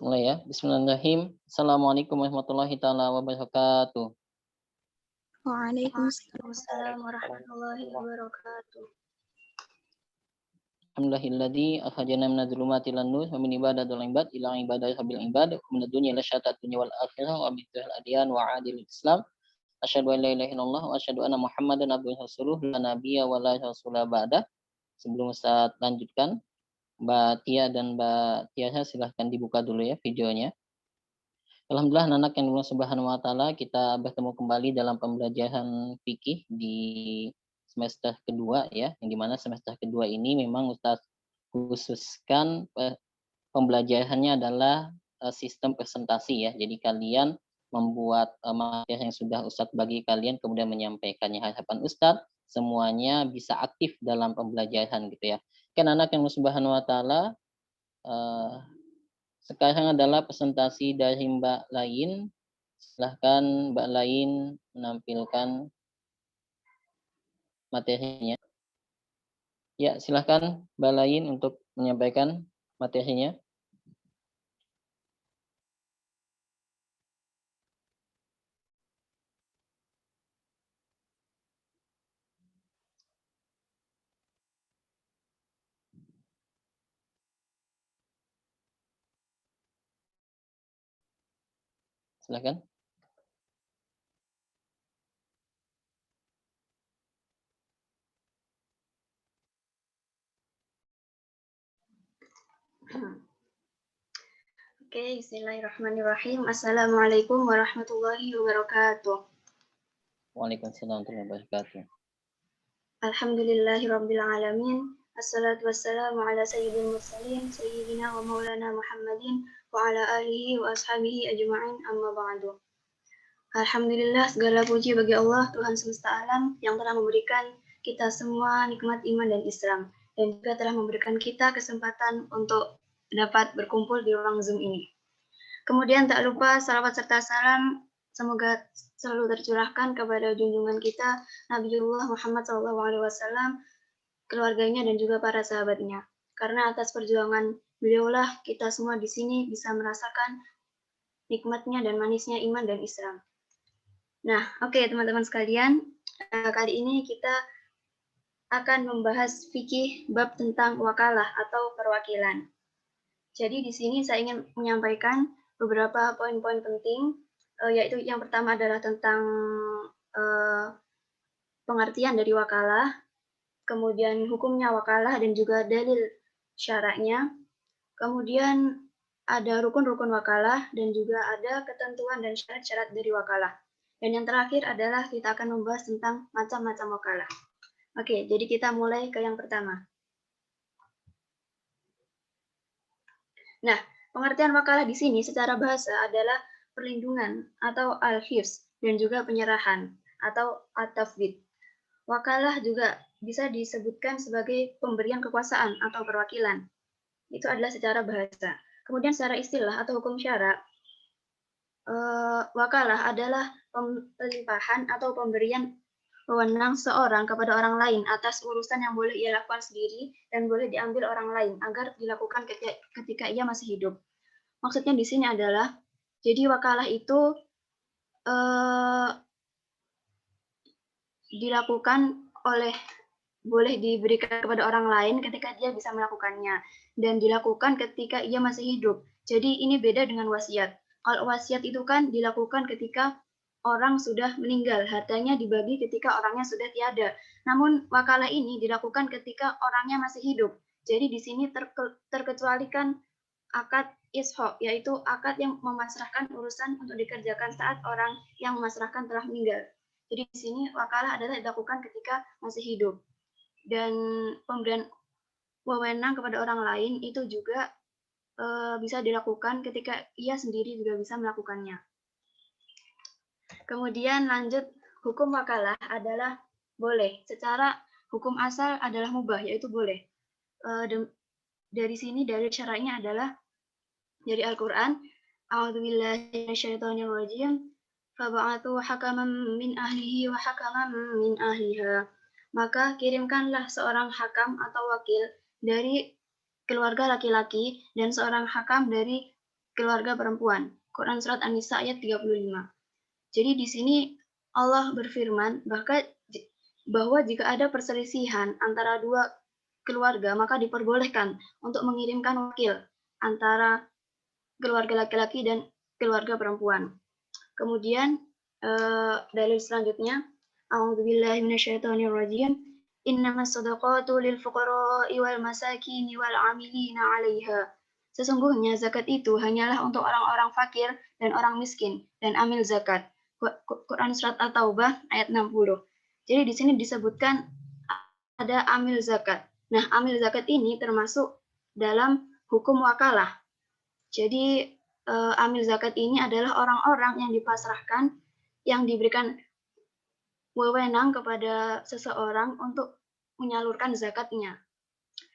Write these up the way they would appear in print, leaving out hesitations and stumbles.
Mulai ya. Bismillahirrahmanirrahim. Assalamualaikum warahmatullahi taala wabarakatuh. Waalaikumsalam warahmatullahi wabarakatuh. Alhamdulillahilladzi akhrajana minadz zulumati ilan nur wa min ibadatil ibad ila ibadatil ibad wa min dunya ila syatat dunya wal akhirah wa min adyan wa adil islam. Asyhadu an la ilaha illallah wa asyhadu anna Muhammadan abduhu wa rasuluh la nabiyya wa la rasula ba'da. Sebelum Ustaz lanjutkan, Mbak Tia dan Mbak Tiasa silahkan dibuka dulu ya videonya. Alhamdulillah anak yang Allah Subhanahu wa taala, kita bertemu kembali dalam pembelajaran fikih di semester kedua ya, yang dimana semester kedua ini memang Ustaz khususkan pembelajarannya adalah sistem presentasi ya. Jadi kalian membuat materi yang sudah Ustaz bagi kalian kemudian menyampaikannya. Harapan Ustaz semuanya bisa aktif dalam pembelajaran gitu ya. Kan anak yang Allah Subhanahu wa taala, sekarang adalah presentasi dari Mbak Lain. Silahkan Mbak Lain menampilkan materinya. Ya, silahkan Mbak Lain untuk menyampaikan materinya. Silahkan. Oke, bismillahirrahmanirrahim. Assalamualaikum warahmatullahi wabarakatuh. Waalaikumsalam warahmatullahi wabarakatuh. Alhamdulillahirabbil alamin. Assalatu wassalamu ala sayyidil mursalin sayyidina wa maulana Muhammadin wa ala alihi wa ashabihi ajma'in, amma ba'du. Alhamdulillah, segala puji bagi Allah Tuhan semesta alam yang telah memberikan kita semua nikmat iman dan Islam, dan juga telah memberikan kita kesempatan untuk dapat berkumpul di ruang Zoom ini. Kemudian tak lupa salawat serta salam semoga selalu tercurahkan kepada junjungan kita Nabiullah Muhammad SAW, keluarganya dan juga para sahabatnya. Karena atas perjuangan beliaulah kita semua di sini bisa merasakan nikmatnya dan manisnya iman dan Islam. Nah, oke teman-teman sekalian, kali ini kita akan membahas fikih bab tentang wakalah atau perwakilan. Jadi di sini saya ingin menyampaikan beberapa poin-poin penting, yaitu yang pertama adalah tentang pengertian dari wakalah, kemudian hukumnya wakalah dan juga dalil syaraknya, kemudian ada rukun-rukun wakalah dan juga ada ketentuan dan syarat-syarat dari wakalah. Dan yang terakhir adalah kita akan membahas tentang macam-macam wakalah. Oke, jadi kita mulai ke yang pertama. Nah, pengertian wakalah di sini secara bahasa adalah perlindungan atau al-hifz dan juga penyerahan atau at-tafwid. Wakalah juga bisa disebutkan sebagai pemberian kekuasaan atau perwakilan. Itu adalah secara bahasa. Kemudian secara istilah atau hukum syarak, wakalah adalah pelimpahan atau pemberian wewenang seorang kepada orang lain atas urusan yang boleh ia lakukan sendiri dan boleh diambil orang lain agar dilakukan ketika ia masih hidup. Maksudnya di sini adalah, jadi wakalah itu dilakukan boleh diberikan kepada orang lain ketika dia bisa melakukannya dan dilakukan ketika ia masih hidup. Jadi ini beda dengan wasiat. Kalau wasiat itu kan dilakukan ketika orang sudah meninggal, hartanya dibagi ketika orangnya sudah tiada. Namun wakalah ini dilakukan ketika orangnya masih hidup. Jadi di sini terkecualikan akad ishaq, yaitu akad yang memasrahkan urusan untuk dikerjakan saat orang yang memasrahkan telah meninggal. Jadi di sini wakalah adalah dilakukan ketika masih hidup. Dan pemberian wewenang kepada orang lain itu juga bisa dilakukan ketika ia sendiri juga bisa melakukannya. Kemudian lanjut, hukum wakalah adalah boleh. Secara hukum asal adalah mubah, yaitu boleh. Dari sini dari syaratnya adalah dari Al-Quran, A'udzubillahi minasyaitonirrajim, fab'athu hakaman min ahlihi wa hakaman min ahliha. Maka kirimkanlah seorang hakam atau wakil dari keluarga laki-laki dan seorang hakam dari keluarga perempuan. Quran Surat An-Nisa ayat 35. Jadi di sini Allah berfirman bahwa jika ada perselisihan antara dua keluarga, maka diperbolehkan untuk mengirimkan wakil antara keluarga laki-laki dan keluarga perempuan. Kemudian dalil selanjutnya, A'udzubillahi minasyaitonirrajim. Innamas shadaqatu lil fuqara'i wal masakin wal 'amilina 'alaiha. Sesungguhnya zakat itu hanyalah untuk orang-orang fakir dan orang miskin dan amil zakat. Quran Surat At-Taubah ayat 60. Jadi di sini disebutkan ada amil zakat. Nah, amil zakat ini termasuk dalam hukum wakalah. Jadi amil zakat ini adalah orang-orang yang dipasrahkan, yang diberikan wewenang kepada seseorang untuk menyalurkan zakatnya.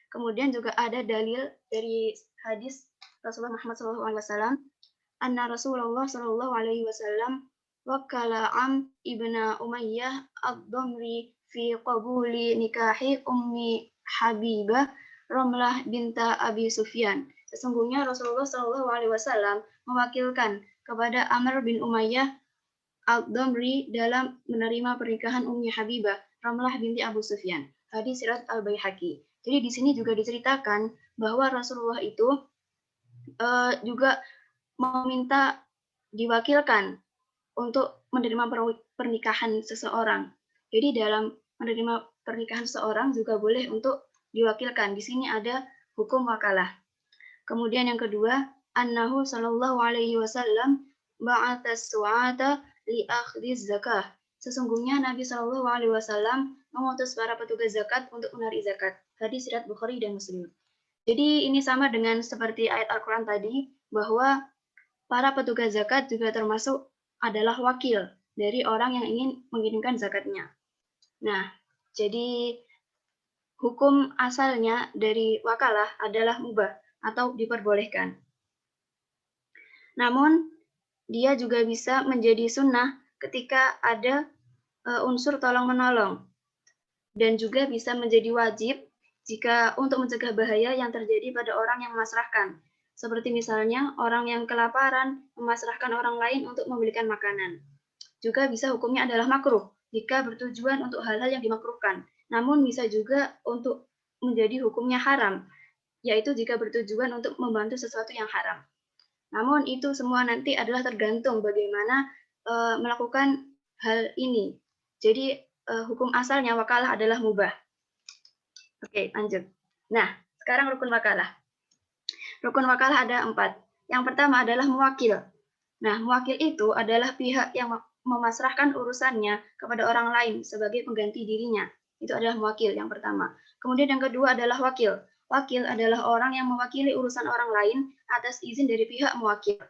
Kemudian juga ada dalil dari hadis Rasulullah Muhammad SAW, anna Rasulullah SAW wakala ibna Umayyah ad-Damri fi qabuli nikahi ummi Habibah Ramlah binta Abi Sufyan. Sesungguhnya Rasulullah SAW mewakilkan kepada Amr bin Umayyah ad-Damri dalam menerima pernikahan Ummi Habibah Ramlah binti Abu Sufyan. Hadis riwayat Al-Baihaqi. Jadi di sini juga diceritakan bahwa Rasulullah itu juga meminta diwakilkan untuk menerima pernikahan seseorang. Jadi dalam menerima pernikahan seseorang juga boleh untuk diwakilkan. Di sini ada hukum wakalah. Kemudian yang kedua, annahu sallallahu alaihi wasallam ba'atha su'ata li akhdhiz zakah. Sesungguhnya Nabi Shallallahu alaihi wasallam mengutus para petugas zakat untuk menarik zakat. Hadis riwayat Bukhari dan Muslim. Jadi ini sama dengan seperti ayat Al-Qur'an tadi, bahwa para petugas zakat juga termasuk adalah wakil dari orang yang ingin mengirimkan zakatnya. Nah, jadi hukum asalnya dari wakalah adalah mubah atau diperbolehkan. Namun, dia juga bisa menjadi sunnah ketika ada unsur tolong-menolong. Dan juga bisa menjadi wajib jika untuk mencegah bahaya yang terjadi pada orang yang memasrahkan. Seperti misalnya orang yang kelaparan memasrahkan orang lain untuk membelikan makanan. Juga bisa hukumnya adalah makruh jika bertujuan untuk hal-hal yang dimakruhkan. Namun bisa juga untuk menjadi hukumnya haram, yaitu jika bertujuan untuk membantu sesuatu yang haram. Namun itu semua nanti adalah tergantung bagaimana melakukan hal ini. Jadi hukum asalnya wakalah adalah mubah. Oke, lanjut. Nah, sekarang rukun wakalah. Rukun wakalah ada 4. Yang pertama adalah muwakil. Nah, muwakil itu adalah pihak yang memasrahkan urusannya kepada orang lain sebagai pengganti dirinya. Itu adalah muwakil yang pertama. Kemudian yang kedua adalah wakil. Wakil adalah orang yang mewakili urusan orang lain atas izin dari pihak muwakil.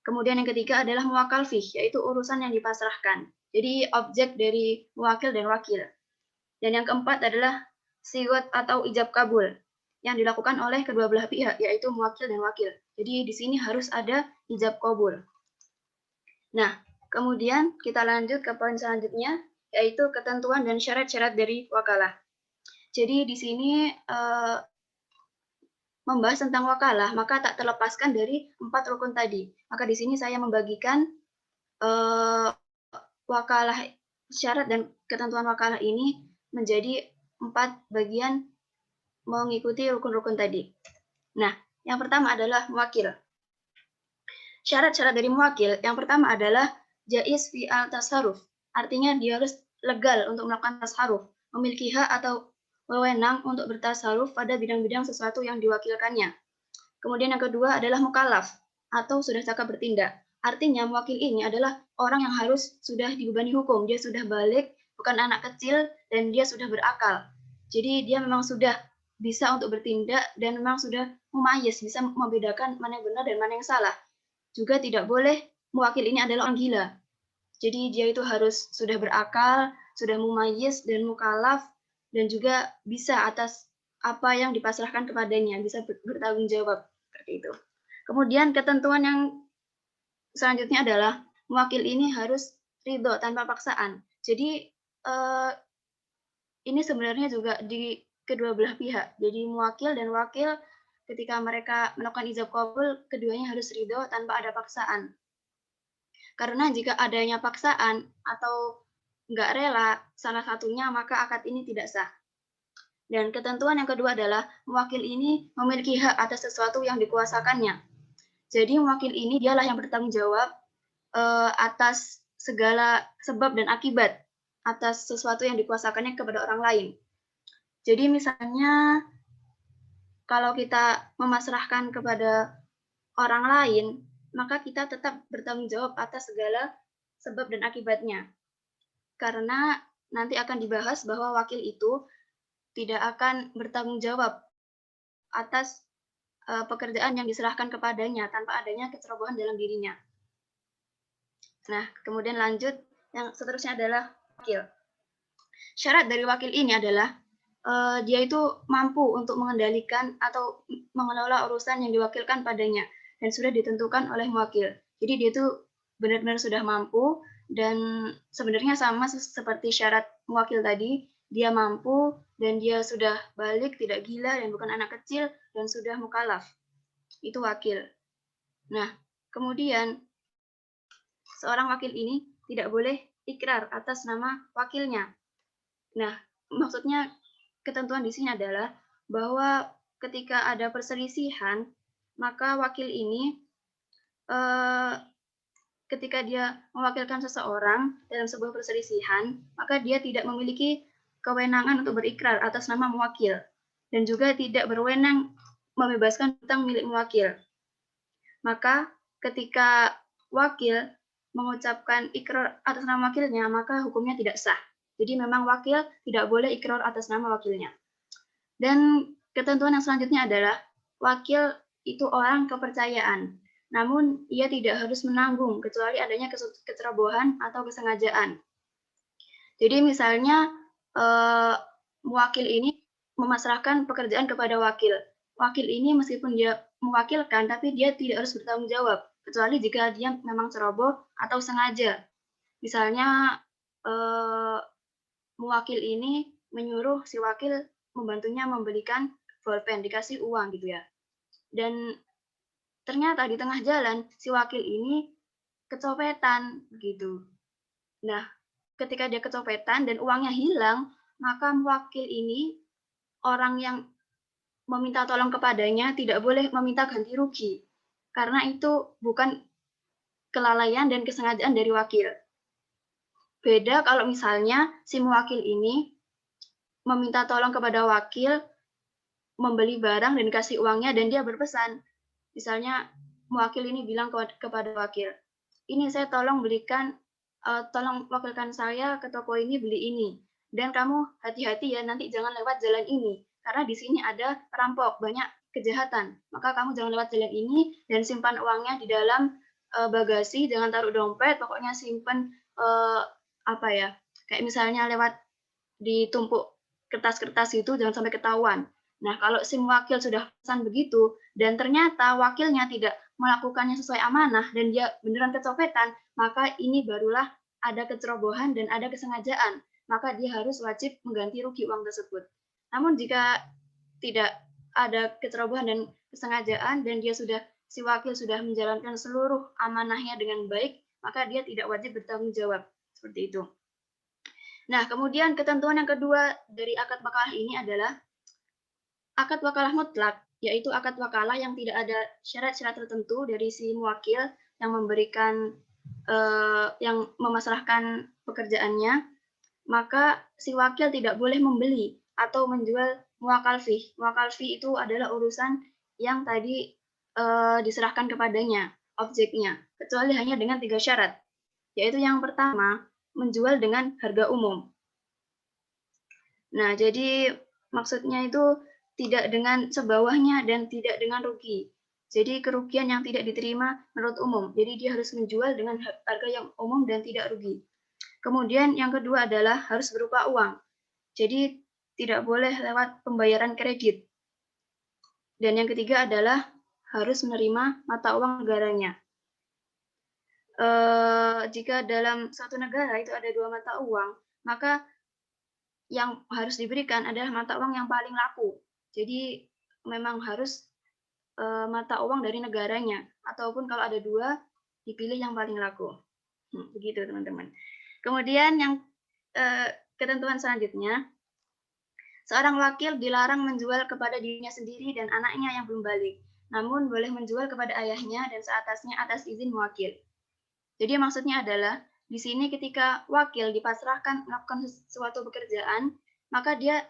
Kemudian yang ketiga adalah muwakal fih, yaitu urusan yang dipasrahkan. Jadi objek dari muwakil dan wakil. Dan yang keempat adalah sigot atau ijab kabul yang dilakukan oleh kedua belah pihak, yaitu muwakil dan wakil. Jadi di sini harus ada ijab kabul. Nah, kemudian kita lanjut ke poin selanjutnya, yaitu ketentuan dan syarat-syarat dari wakalah. Jadi di sini membahas tentang wakalah, maka tak terlepaskan dari 4 rukun tadi. Maka di sini saya membagikan wakalah, syarat dan ketentuan wakalah ini menjadi 4 bagian mengikuti rukun-rukun tadi. Nah, yang pertama adalah muwakil. Syarat-syarat dari muwakil, yang pertama adalah jaiz fi al-tasarruf. Artinya dia harus legal untuk melakukan tasarruf, memiliki hak atau wewenang untuk bertasarruf pada bidang-bidang sesuatu yang diwakilkannya. Kemudian yang kedua adalah mukallaf atau sudah cakap bertindak. Artinya muwakil ini adalah orang yang harus sudah dibebani hukum. Dia sudah balik, bukan anak kecil, dan dia sudah berakal. Jadi dia memang sudah bisa untuk bertindak dan memang sudah mumayyiz, bisa membedakan mana yang benar dan mana yang salah. Juga tidak boleh muwakil ini adalah orang gila. Jadi dia itu harus sudah berakal, sudah mumayyiz dan mukallaf, dan juga bisa atas apa yang dipasrahkan kepadanya, bisa bertanggung jawab seperti itu. Kemudian ketentuan yang selanjutnya adalah muwakil ini harus ridho tanpa paksaan. Jadi ini sebenarnya juga di kedua belah pihak. Jadi muwakil dan wakil ketika mereka melakukan ijab kabul, keduanya harus ridho tanpa ada paksaan. Karena jika adanya paksaan atau nggak rela salah satunya, maka akad ini tidak sah. Dan ketentuan yang kedua adalah mewakil ini memiliki hak atas sesuatu yang dikuasakannya. Jadi mewakil ini dialah yang bertanggung jawab atas segala sebab dan akibat atas sesuatu yang dikuasakannya kepada orang lain. Jadi misalnya kalau kita memasrahkan kepada orang lain, maka kita tetap bertanggung jawab atas segala sebab dan akibatnya. Karena nanti akan dibahas bahwa wakil itu tidak akan bertanggung jawab atas pekerjaan yang diserahkan kepadanya tanpa adanya kecerobohan dalam dirinya. Nah, kemudian lanjut, yang seterusnya adalah wakil. Syarat dari wakil ini adalah dia itu mampu untuk mengendalikan atau mengelola urusan yang diwakilkan padanya dan sudah ditentukan oleh wakil. Jadi dia itu benar-benar sudah mampu dan sebenarnya sama seperti syarat wakil tadi, dia mampu dan dia sudah balik, tidak gila dan bukan anak kecil dan sudah mukallaf. Itu wakil. Nah, kemudian seorang wakil ini tidak boleh ikrar atas nama wakilnya. Nah, maksudnya ketentuan di sini adalah bahwa ketika ada perselisihan, maka wakil ini ketika dia mewakilkan seseorang dalam sebuah perselisihan, maka dia tidak memiliki kewenangan untuk berikrar atas nama mewakil dan juga tidak berwenang membebaskan hutang milik mewakil. Maka ketika wakil mengucapkan ikrar atas nama wakilnya, maka hukumnya tidak sah. Jadi memang wakil tidak boleh ikrar atas nama wakilnya. Dan ketentuan yang selanjutnya adalah wakil itu orang kepercayaan. Namun ia tidak harus menanggung kecuali adanya kecerobohan atau kesengajaan. Jadi misalnya wakil ini memasrahkan pekerjaan kepada wakil. Wakil ini meskipun dia mewakilkan, tapi dia tidak harus bertanggung jawab, kecuali jika dia memang ceroboh atau sengaja. Misalnya mewakil ini menyuruh si wakil membantunya membelikan bolpen, dikasih uang gitu ya. Dan ternyata di tengah jalan si wakil ini kecopetan gitu. Nah, ketika dia kecopetan dan uangnya hilang, maka wakil ini orang yang meminta tolong kepadanya tidak boleh meminta ganti rugi. Karena itu bukan kelalaian dan kesengajaan dari wakil. Beda kalau misalnya si mewakil ini meminta tolong kepada wakil membeli barang dan kasih uangnya dan dia berpesan. Misalnya mewakil ini bilang kepada wakil, ini saya tolong belikan, tolong wakilkan saya ke toko ini beli ini. Dan kamu hati-hati ya, nanti jangan lewat jalan ini. Karena di sini ada perampok, banyak kejahatan. Maka kamu jangan lewat jalan ini dan simpan uangnya di dalam bagasi, jangan taruh dompet, pokoknya simpan apa ya, kayak misalnya lewat ditumpuk kertas-kertas itu jangan sampai ketahuan. Nah, kalau si wakil sudah pesan begitu dan ternyata wakilnya tidak melakukannya sesuai amanah dan dia beneran kecopetan, maka ini barulah ada kecerobohan dan ada kesengajaan. Maka dia harus wajib mengganti rugi uang tersebut. Namun jika tidak ada kecerobohan dan kesengajaan dan si wakil sudah menjalankan seluruh amanahnya dengan baik, maka dia tidak wajib bertanggung jawab. Seperti itu. Nah, kemudian ketentuan yang kedua dari akad wakalah ini adalah akad wakalah mutlak, yaitu akad wakalah yang tidak ada syarat-syarat tertentu dari si muwakil yang memberikan yang memasrahkan pekerjaannya, maka si wakil tidak boleh membeli atau menjual muwakal fih. Muwakal fih itu adalah urusan yang tadi diserahkan kepadanya, objeknya, kecuali hanya dengan 3 syarat, yaitu yang pertama, menjual dengan harga umum. Nah, jadi maksudnya itu tidak dengan sebawahnya dan tidak dengan rugi. Jadi kerugian yang tidak diterima menurut umum. Jadi dia harus menjual dengan harga yang umum dan tidak rugi. Kemudian yang kedua adalah harus berupa uang. Jadi tidak boleh lewat pembayaran kredit. Dan yang ketiga adalah harus menerima mata uang negaranya. Jika dalam satu negara itu ada 2 mata uang, maka yang harus diberikan adalah mata uang yang paling laku. Jadi memang harus mata uang dari negaranya, ataupun kalau ada 2, dipilih yang paling laku. Begitu teman-teman. Kemudian yang ketentuan selanjutnya, seorang wakil dilarang menjual kepada dirinya sendiri dan anaknya yang belum balik, namun boleh menjual kepada ayahnya dan seatasnya atas izin wakil. Jadi maksudnya adalah, di sini ketika wakil dipasrahkan melakukan suatu pekerjaan, maka dia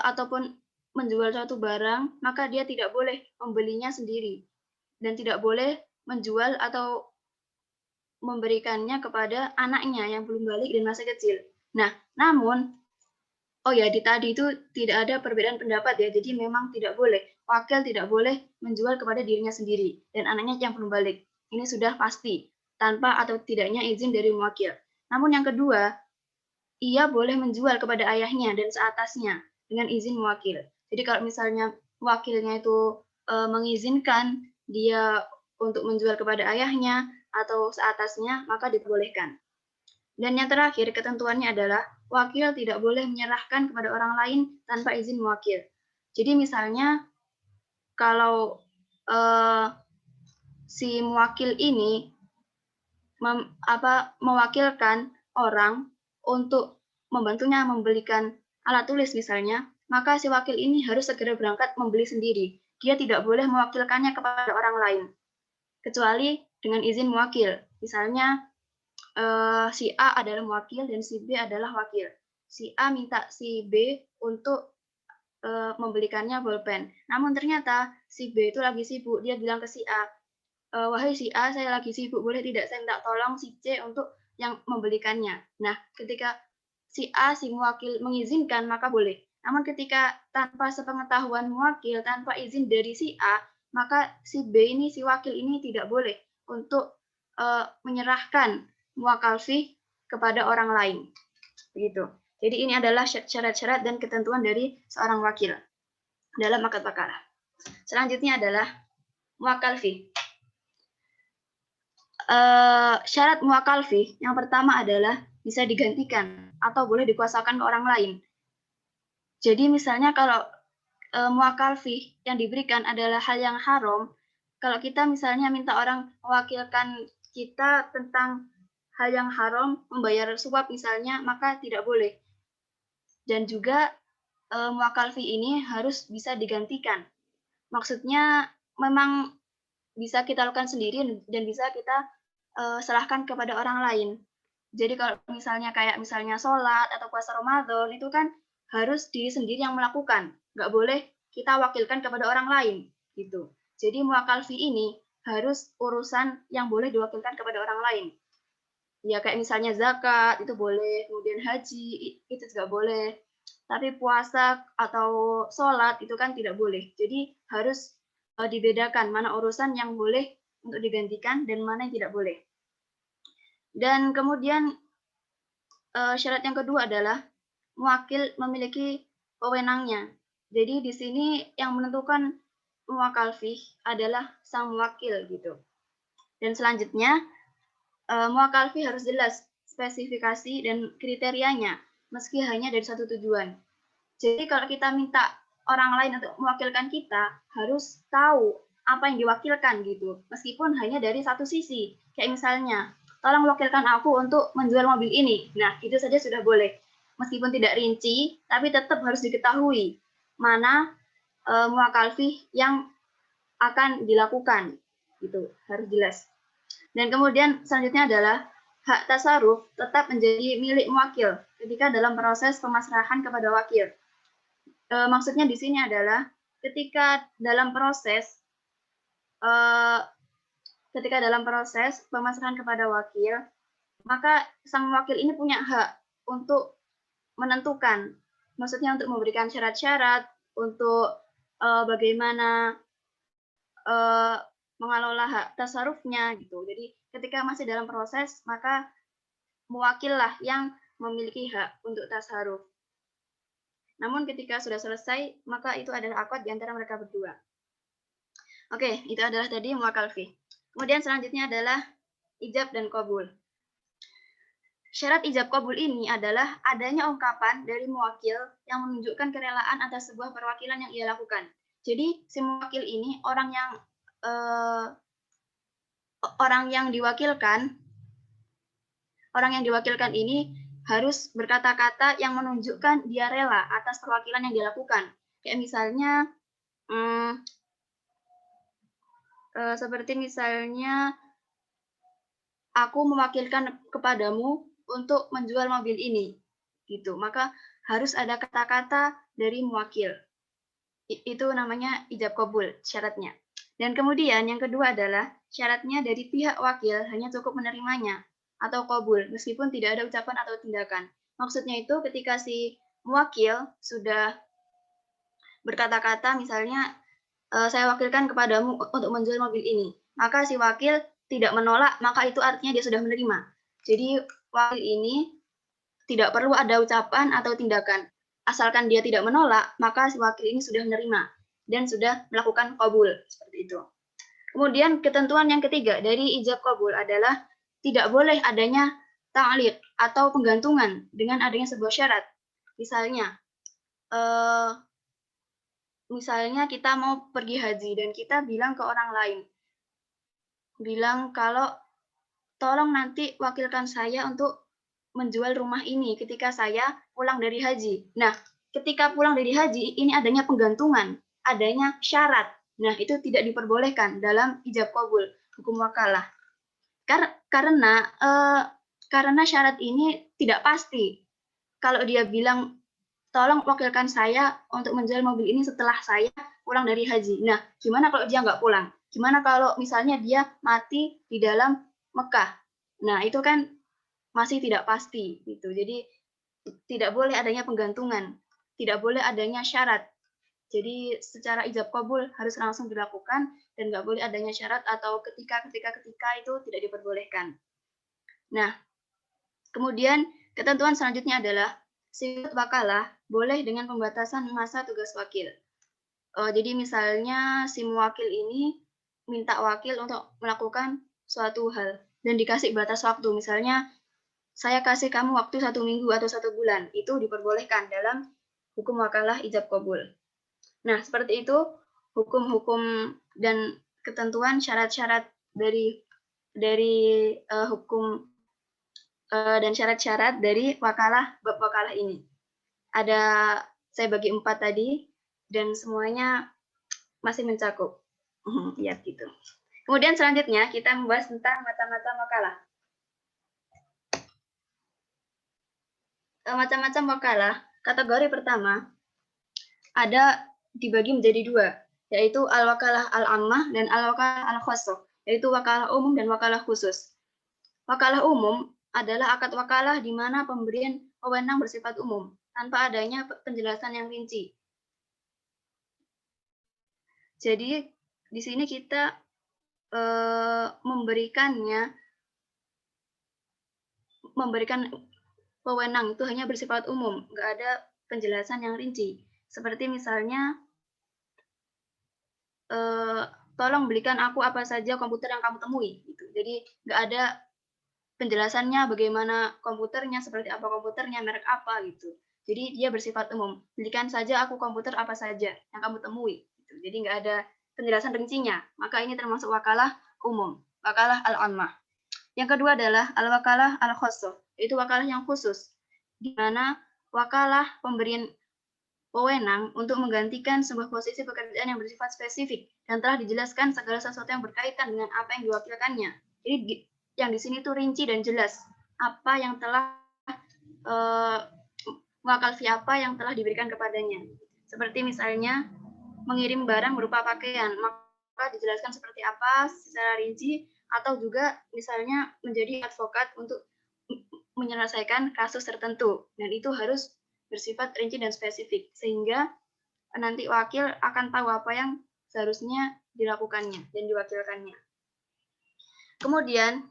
ataupun menjual suatu barang, maka dia tidak boleh membelinya sendiri dan tidak boleh menjual atau memberikannya kepada anaknya yang belum balik dan masih kecil. Nah, namun di tadi itu tidak ada perbedaan pendapat ya. Jadi memang tidak boleh, wakil tidak boleh menjual kepada dirinya sendiri dan anaknya yang belum balik. Ini sudah pasti, tanpa atau tidaknya izin dari wakil. Namun yang kedua, ia boleh menjual kepada ayahnya dan seatasnya dengan izin wakil. Jadi kalau misalnya wakilnya itu mengizinkan dia untuk menjual kepada ayahnya atau seatasnya, maka diperbolehkan. Dan yang terakhir, ketentuannya adalah wakil tidak boleh menyerahkan kepada orang lain tanpa izin wakil. Jadi misalnya kalau si wakil ini mewakilkan orang untuk membantunya membelikan alat tulis misalnya, maka si wakil ini harus segera berangkat membeli sendiri. Dia tidak boleh mewakilkannya kepada orang lain, kecuali dengan izin wakil. Misalnya si A adalah wakil dan si B adalah wakil. Si A minta si B untuk membelikannya bolpen. Namun ternyata si B itu lagi sibuk. Dia bilang ke si A, wahai si A, saya lagi sibuk, boleh tidak saya minta tolong si C untuk yang membelikannya. Nah, ketika si A, si wakil mengizinkan, maka boleh. Namun ketika tanpa sepengetahuan wakil, tanpa izin dari si A, maka si B ini, si wakil ini tidak boleh untuk menyerahkan muwakal fih kepada orang lain. Begitu. Jadi ini adalah syarat-syarat dan ketentuan dari seorang wakil dalam akad perkara. Selanjutnya adalah muwakal fih. Syarat muwakal fih yang pertama adalah bisa digantikan atau boleh dikuasakan ke orang lain. Jadi misalnya kalau muwakal fih yang diberikan adalah hal yang haram, kalau kita misalnya minta orang mewakilkan kita tentang hal yang haram, membayar suap misalnya, maka tidak boleh. Dan juga muwakal fih ini harus bisa digantikan. Maksudnya memang bisa kita lakukan sendiri dan bisa kita serahkan kepada orang lain. Jadi kalau misalnya kayak misalnya sholat atau puasa Ramadan itu kan harus diri sendiri yang melakukan, nggak boleh kita wakilkan kepada orang lain gitu. Jadi muwakal fih ini harus urusan yang boleh diwakilkan kepada orang lain. Ya kayak misalnya zakat itu boleh, kemudian haji itu juga boleh. Tapi puasa atau sholat itu kan tidak boleh. Jadi harus dibedakan mana urusan yang boleh untuk digantikan dan mana yang tidak boleh. Dan kemudian syarat yang kedua adalah muwakil memiliki wewenangnya. Jadi di sini yang menentukan muwakal fih adalah sang muwakil gitu. Dan selanjutnya muwakal fih harus jelas spesifikasi dan kriterianya meski hanya dari satu tujuan. Jadi kalau kita minta orang lain untuk mewakilkan kita, harus tahu apa yang diwakilkan gitu. Meskipun hanya dari satu sisi. Kayak misalnya, tolong wakilkan aku untuk menjual mobil ini. Nah, itu saja sudah boleh. Meskipun tidak rinci, tapi tetap harus diketahui mana muwakal fih yang akan dilakukan. Gitu, harus jelas. Dan kemudian selanjutnya adalah hak tasarruf tetap menjadi milik muwakil ketika dalam proses pemasrahan kepada wakil. Maksudnya di sini adalah ketika dalam proses pemasrahan kepada wakil, maka sang wakil ini punya hak untuk menentukan, maksudnya untuk memberikan syarat-syarat untuk bagaimana mengelola hak tasarrufnya gitu. Jadi ketika masih dalam proses, maka muwakillah yang memiliki hak untuk tasarruf. Namun ketika sudah selesai, maka itu adalah akad di antara mereka berdua. Oke, itu adalah tadi muwakal fih. Kemudian selanjutnya adalah ijab dan qabul. Syarat ijab qabul ini adalah adanya ungkapan dari muwakil yang menunjukkan kerelaan atas sebuah perwakilan yang ia lakukan. Jadi si muwakil ini orang yang diwakilkan ini harus berkata-kata yang menunjukkan dia rela atas perwakilan yang dilakukan. Kayak misalnya, seperti misalnya, aku mewakilkan kepadamu untuk menjual mobil ini, gitu. Maka harus ada kata-kata dari muwakil. Itu namanya ijab qabul, syaratnya. Dan kemudian yang kedua adalah syaratnya dari pihak wakil hanya cukup menerimanya atau qabul, meskipun tidak ada ucapan atau tindakan. Maksudnya itu ketika si muwakil sudah berkata-kata misalnya, saya wakilkan kepadamu untuk menjual mobil ini, maka si wakil tidak menolak, maka itu artinya dia sudah menerima. Jadi wakil ini tidak perlu ada ucapan atau tindakan. Asalkan dia tidak menolak, maka si wakil ini sudah menerima dan sudah melakukan qabul, seperti itu. Kemudian ketentuan yang ketiga dari ijab qabul adalah tidak boleh adanya ta'liq atau penggantungan dengan adanya sebuah syarat. Misalnya kita mau pergi haji dan kita bilang ke orang lain, bilang kalau tolong nanti wakilkan saya untuk menjual rumah ini ketika saya pulang dari haji. Nah, ketika pulang dari haji, ini adanya penggantungan, adanya syarat. Nah, itu tidak diperbolehkan dalam ijab qabul, hukum wakalah. Karena syarat ini tidak pasti. Kalau dia bilang, tolong wakilkan saya untuk menjual mobil ini setelah saya pulang dari haji. Nah, gimana kalau dia nggak pulang? Gimana kalau misalnya dia mati di dalam Mekah? Nah, itu kan masih tidak pasti gitu. Jadi tidak boleh adanya penggantungan, tidak boleh adanya syarat. Jadi secara ijab qabul harus langsung dilakukan dan nggak boleh adanya syarat atau ketika itu tidak diperbolehkan. Nah, kemudian ketentuan selanjutnya adalah sifat wakalah boleh dengan pembatasan masa tugas wakil. Jadi misalnya si muwakil ini minta wakil untuk melakukan suatu hal dan dikasih batas waktu, misalnya saya kasih kamu waktu 1 minggu atau 1 bulan, itu diperbolehkan dalam hukum wakalah ijab qabul. Nah, seperti itu hukum-hukum dan ketentuan syarat-syarat dari hukum dan syarat-syarat dari bab wakalah ini. Saya bagi 4 tadi dan semuanya masih mencakup. Ya, gitu. Kemudian selanjutnya kita membahas tentang macam-macam wakalah. Macam-macam wakalah, kategori pertama ada dibagi menjadi 2, yaitu al-wakalah al-ammah dan al-wakalah al-khassah, yaitu wakalah umum dan wakalah khusus. Wakalah umum adalah akad wakalah di mana pemberian wewenang bersifat umum tanpa adanya penjelasan yang rinci. Jadi di sini kita memberikan wewenang itu hanya bersifat umum, nggak ada penjelasan yang rinci. Seperti misalnya, tolong belikan aku apa saja komputer yang kamu temui. Gitu. Jadi nggak ada penjelasannya bagaimana komputernya, seperti apa komputernya, merek apa gitu. Jadi dia bersifat umum. Belikan saja aku komputer apa saja yang kamu temui. Gitu. Jadi nggak ada penjelasan rincinya. Maka ini termasuk wakalah umum, wakalah al-ammah. Yang kedua adalah al-wakalah al-khassah, yaitu wakalah yang khusus, di mana wakalah pemberian wewenang untuk menggantikan sebuah posisi pekerjaan yang bersifat spesifik dan telah dijelaskan segala sesuatu yang berkaitan dengan apa yang diwakilkannya. Jadi yang di sini tuh rinci dan jelas apa yang telah wakal siapa yang telah diberikan kepadanya. Seperti misalnya mengirim barang berupa pakaian, maka dijelaskan seperti apa secara rinci, atau juga misalnya menjadi advokat untuk menyelesaikan kasus tertentu, dan itu harus bersifat rinci dan spesifik, sehingga nanti wakil akan tahu apa yang seharusnya dilakukannya dan diwakilkannya. Kemudian,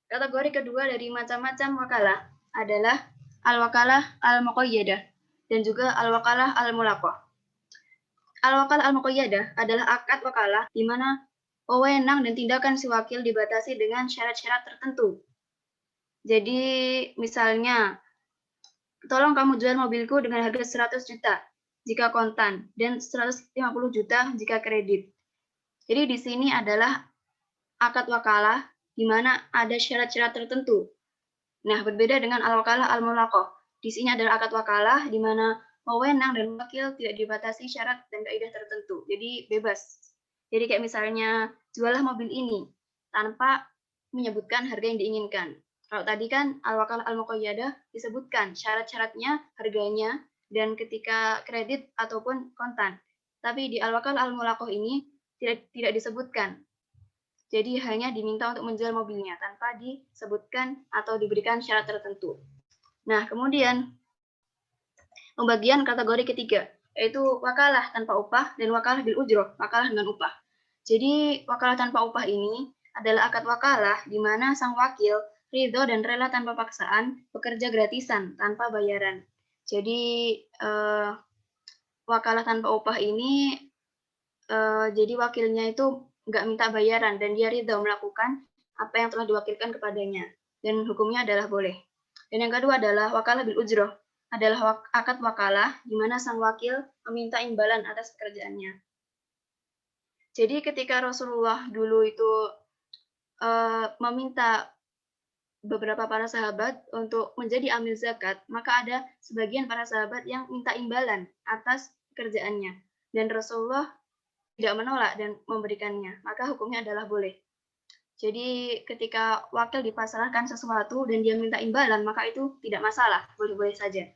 kategori kedua dari macam-macam wakalah adalah al-wakalah al-muqayyadah dan juga al-wakalah al-mulaqah. Al-wakalah al-muqayyadah adalah akad wakalah di mana wewenang dan tindakan si wakil dibatasi dengan syarat-syarat tertentu. Jadi misalnya, tolong kamu jual mobilku dengan harga 100 juta. jika kontan dan 150 juta jika kredit. Jadi di sini adalah akad wakalah di mana ada syarat-syarat tertentu. Nah, berbeda dengan al-wakalah al-mulaqah. Di sini adalah akad wakalah di mana wewenang dan wakil tidak dibatasi syarat dan kaidah tertentu. Jadi bebas. Jadi kayak misalnya jualah mobil ini tanpa menyebutkan harga yang diinginkan. Kalau tadi kan al-wakalah al-muqayyadah disebutkan syarat-syaratnya, harganya, dan ketika kredit ataupun kontan. Tapi di al-wakalah al-mulaqah ini tidak disebutkan. Jadi hanya diminta untuk menjual mobilnya tanpa disebutkan atau diberikan syarat tertentu. Nah, kemudian pembagian kategori ketiga, yaitu wakalah tanpa upah dan wakalah bil ujroh, wakalah dengan upah. Jadi wakalah tanpa upah ini adalah akad wakalah di mana sang wakil ridho dan rela tanpa paksaan bekerja gratisan tanpa bayaran. Jadi wakalah tanpa upah ini jadi wakilnya itu nggak minta bayaran dan dia ridho melakukan apa yang telah diwakilkan kepadanya dan hukumnya adalah boleh. Dan yang kedua adalah wakalah bil ujroh, adalah akad wakalah di mana sang wakil meminta imbalan atas pekerjaannya. Jadi ketika Rasulullah dulu itu meminta beberapa para sahabat untuk menjadi amil zakat, maka ada sebagian para sahabat yang minta imbalan atas pekerjaannya dan Rasulullah tidak menolak dan memberikannya, maka hukumnya adalah boleh. Jadi ketika wakil dipasrahkan sesuatu dan dia minta imbalan, maka itu tidak masalah, boleh-boleh saja.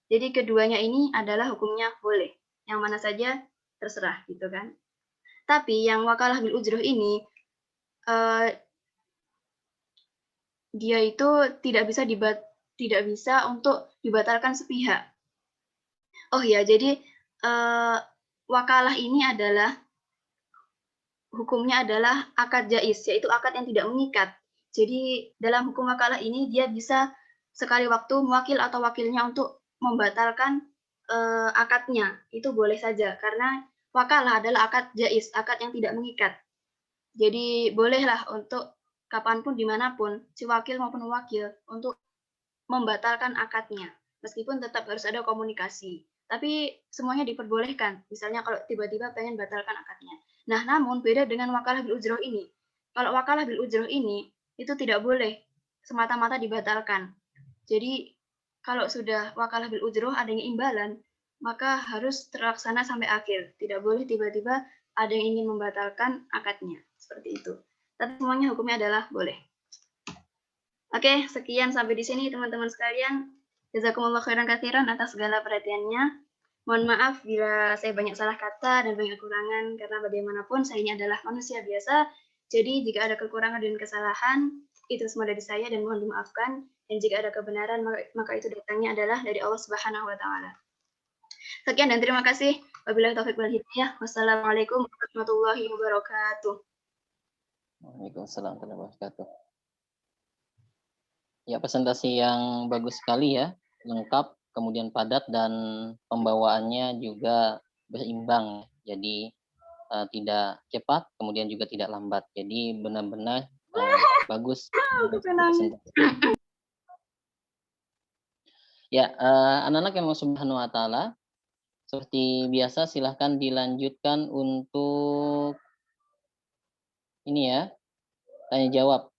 Jadi keduanya ini adalah hukumnya boleh, yang mana saja terserah gitu kan. Tapi yang wakalah bil ujroh ini, dia itu tidak bisa untuk dibatalkan sepihak. Oh ya, jadi wakalah ini adalah hukumnya adalah akad jaiz, yaitu akad yang tidak mengikat. Jadi dalam hukum wakalah ini dia bisa sekali waktu wakil atau wakilnya untuk membatalkan akadnya. Itu boleh saja karena wakalah adalah akad jaiz, akad yang tidak mengikat. Jadi bolehlah untuk kapanpun dimanapun si wakil maupun wakil untuk membatalkan akadnya. Meskipun tetap harus ada komunikasi. Tapi semuanya diperbolehkan. Misalnya kalau tiba-tiba pengen batalkan akadnya. Nah, namun beda dengan wakalah bil ujroh ini. Kalau wakalah bil ujroh ini, itu tidak boleh semata-mata dibatalkan. Jadi, kalau sudah wakalah bil ujroh adanya imbalan, maka harus terlaksana sampai akhir. Tidak boleh tiba-tiba ada yang ingin membatalkan akadnya. Seperti itu. Tapi semuanya hukumnya adalah boleh. Oke, sekian sampai di sini teman-teman sekalian. Jazakumullah khairan katsiran atas segala perhatiannya. Mohon maaf bila saya banyak salah kata dan banyak kekurangan, karena bagaimanapun saya ini adalah manusia biasa. Jadi jika ada kekurangan dan kesalahan, itu semua dari saya dan mohon dimaafkan. Dan jika ada kebenaran, maka itu datangnya adalah dari Allah Subhanahu wa Ta'ala. Sekian dan terima kasih. Wabillahi taufiq wal hidayah. Wassalamualaikum warahmatullahi wabarakatuh. Waalaikumsalam warahmatullahi wabarakatuh. Ya, presentasi yang bagus sekali ya, lengkap, kemudian padat dan pembawaannya juga berimbang. Jadi tidak cepat, kemudian juga tidak lambat. Jadi benar-benar bagus. Ya, anak-anak yang Subhanahu wa Ta'ala, seperti biasa silahkan dilanjutkan untuk ini ya, tanya jawab.